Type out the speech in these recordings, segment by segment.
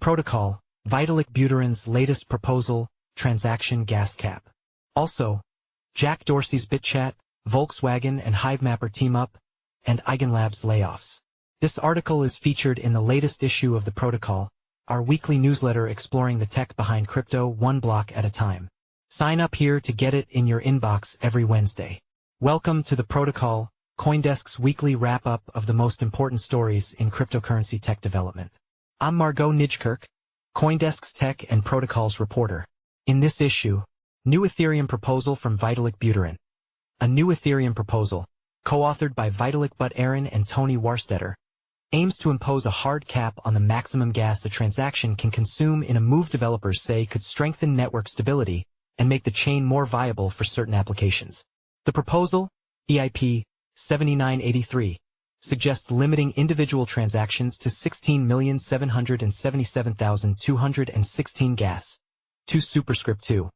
protocol, Vitalik Buterin's latest proposal, transaction gas cap. Also, Jack Dorsey's Bitchat, Volkswagen and Hivemapper team-up, and EigenLabs layoffs. This article is featured in the latest issue of the Protocol, our weekly newsletter exploring the tech behind crypto one block at a time. Sign up here to get it in your inbox every Wednesday. Welcome to the Protocol, CoinDesk's weekly wrap-up of the most important stories in cryptocurrency tech development. I'm Margaux Nijkerk, CoinDesk's tech and protocols reporter. In this issue, new Ethereum proposal from Vitalik Buterin. A new Ethereum proposal, co-authored by Vitalik Buterin and Toni Wahrstaetter, aims to impose a hard cap on the maximum gas a transaction can consume in a move developers say could strengthen network stability and make the chain more viable for certain applications. The proposal, EIP 7983, suggests limiting individual transactions to 16,777,216 gas, 2 superscript 2.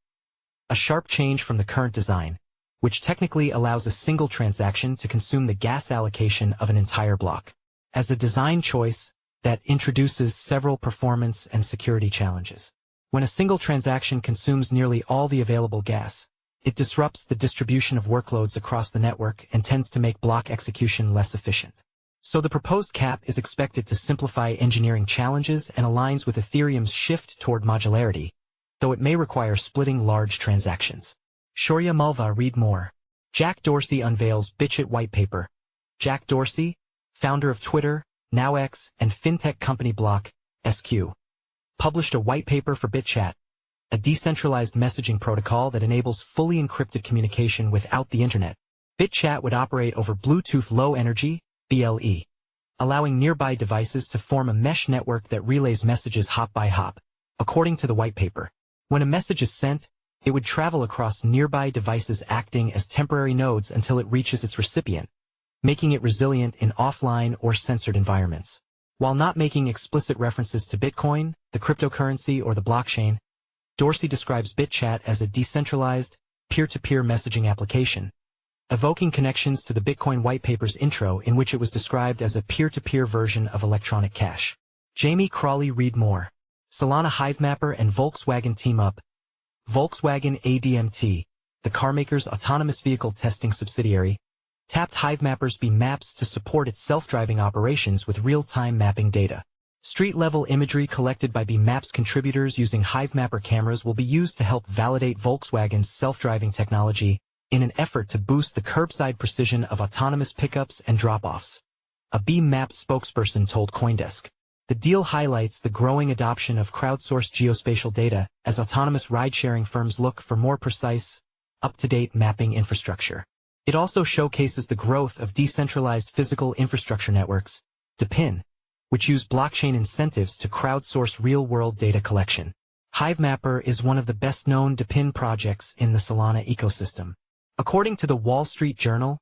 A sharp change from the current design, which technically allows a single transaction to consume the gas allocation of an entire block. As a design choice that introduces several performance and security challenges. When a single transaction consumes nearly all the available gas, it disrupts the distribution of workloads across the network and tends to make block execution less efficient. So the proposed cap is expected to simplify engineering challenges and aligns with Ethereum's shift toward modularity, though it may require splitting large transactions. Shaurya Malwa Read more. Jack Dorsey unveils Bitchat white paper. Jack Dorsey, founder of Twitter, now X, and fintech company Block, SQ, published a white paper for Bitchat, a decentralized messaging protocol that enables fully encrypted communication without the internet. Bitchat would operate over Bluetooth Low Energy, BLE, allowing nearby devices to form a mesh network that relays messages hop by hop. According to the white paper, when a message is sent, it would travel across nearby devices acting as temporary nodes until it reaches its recipient, making it resilient in offline or censored environments. While not making explicit references to Bitcoin, the cryptocurrency, or the blockchain, Dorsey describes Bitchat as a decentralized, peer-to-peer messaging application, evoking connections to the Bitcoin white paper's intro in which it was described as a peer-to-peer version of electronic cash. Jamie Crawley Read more. Solana Hivemapper and Volkswagen team up. Volkswagen ADMT, the carmaker's autonomous vehicle testing subsidiary, tapped Hivemapper's maps to support its self-driving operations with real-time mapping data. Street-level imagery collected by maps contributors using Hivemapper cameras will be used to help validate Volkswagen's self-driving technology in an effort to boost the curbside precision of autonomous pickups and drop-offs. A Maps spokesperson told CoinDesk. The deal highlights the growing adoption of crowdsourced geospatial data as autonomous ride-sharing firms look for more precise, up-to-date mapping infrastructure. It also showcases the growth of decentralized physical infrastructure networks, DePIN, which use blockchain incentives to crowdsource real-world data collection. Hivemapper is one of the best-known DePIN projects in the Solana ecosystem. According to the Wall Street Journal,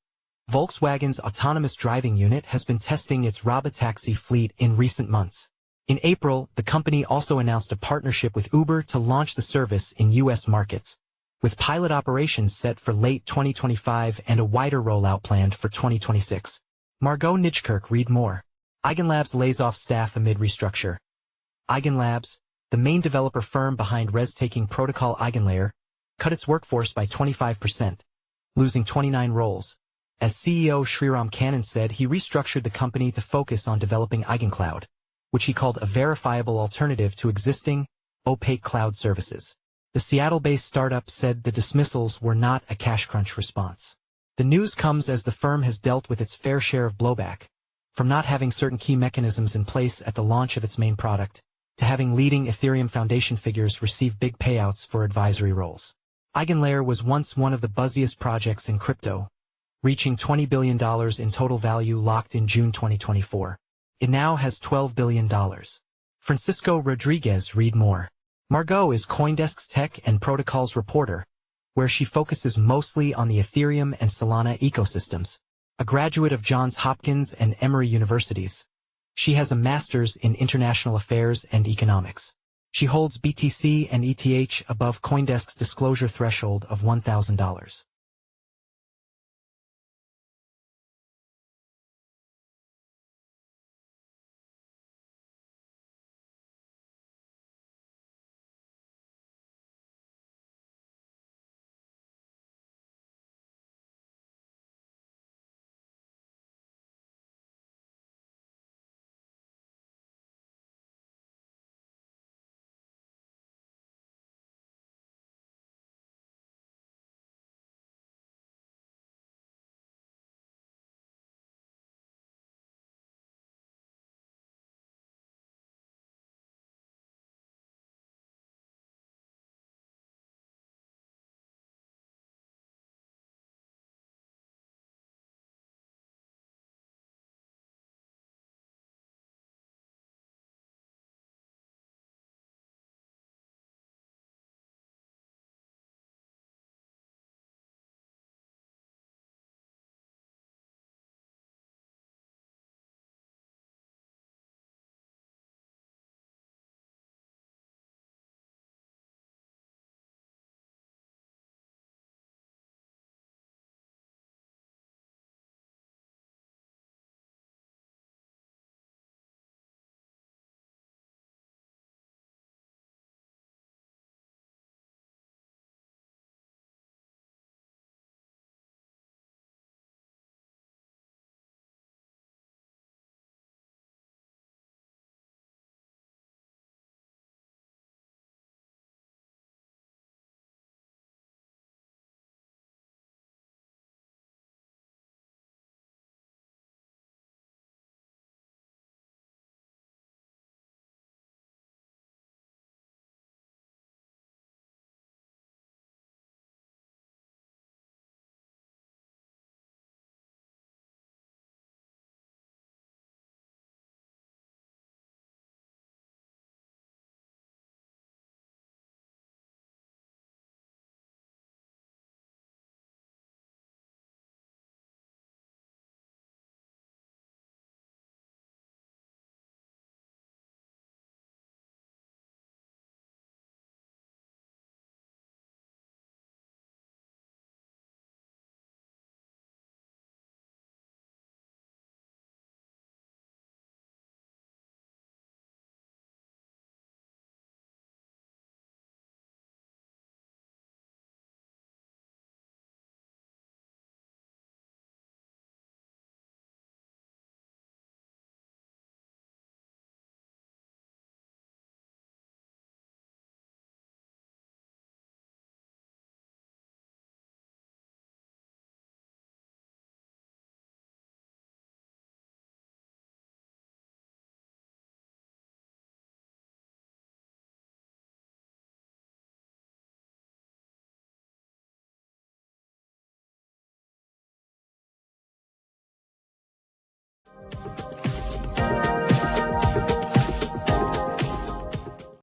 Volkswagen's autonomous driving unit has been testing its robotaxi fleet in recent months. In April, the company also announced a partnership with Uber to launch the service in U.S. markets, with pilot operations set for late 2025 and a wider rollout planned for 2026. Margaux Nijkerk Read more. EigenLabs lays off staff amid restructure. EigenLabs, the main developer firm behind res-taking protocol EigenLayer, cut its workforce by 25%, losing 29 roles. As CEO Sriram Kannan said, he restructured the company to focus on developing EigenCloud, which he called a verifiable alternative to existing, opaque cloud services. The Seattle-based startup said the dismissals were not a cash crunch response. The news comes as the firm has dealt with its fair share of blowback, from not having certain key mechanisms in place at the launch of its main product, to having leading Ethereum Foundation figures receive big payouts for advisory roles. EigenLayer was once one of the buzziest projects in crypto, reaching $20 billion in total value locked in June 2024. It now has $12 billion. Francisco Rodriguez Read more. Margaux is CoinDesk's tech and protocols reporter, where she focuses mostly on the Ethereum and Solana ecosystems. A graduate of Johns Hopkins and Emory Universities, she has a master's in international affairs and economics. She holds BTC and ETH above CoinDesk's disclosure threshold of $1,000. you.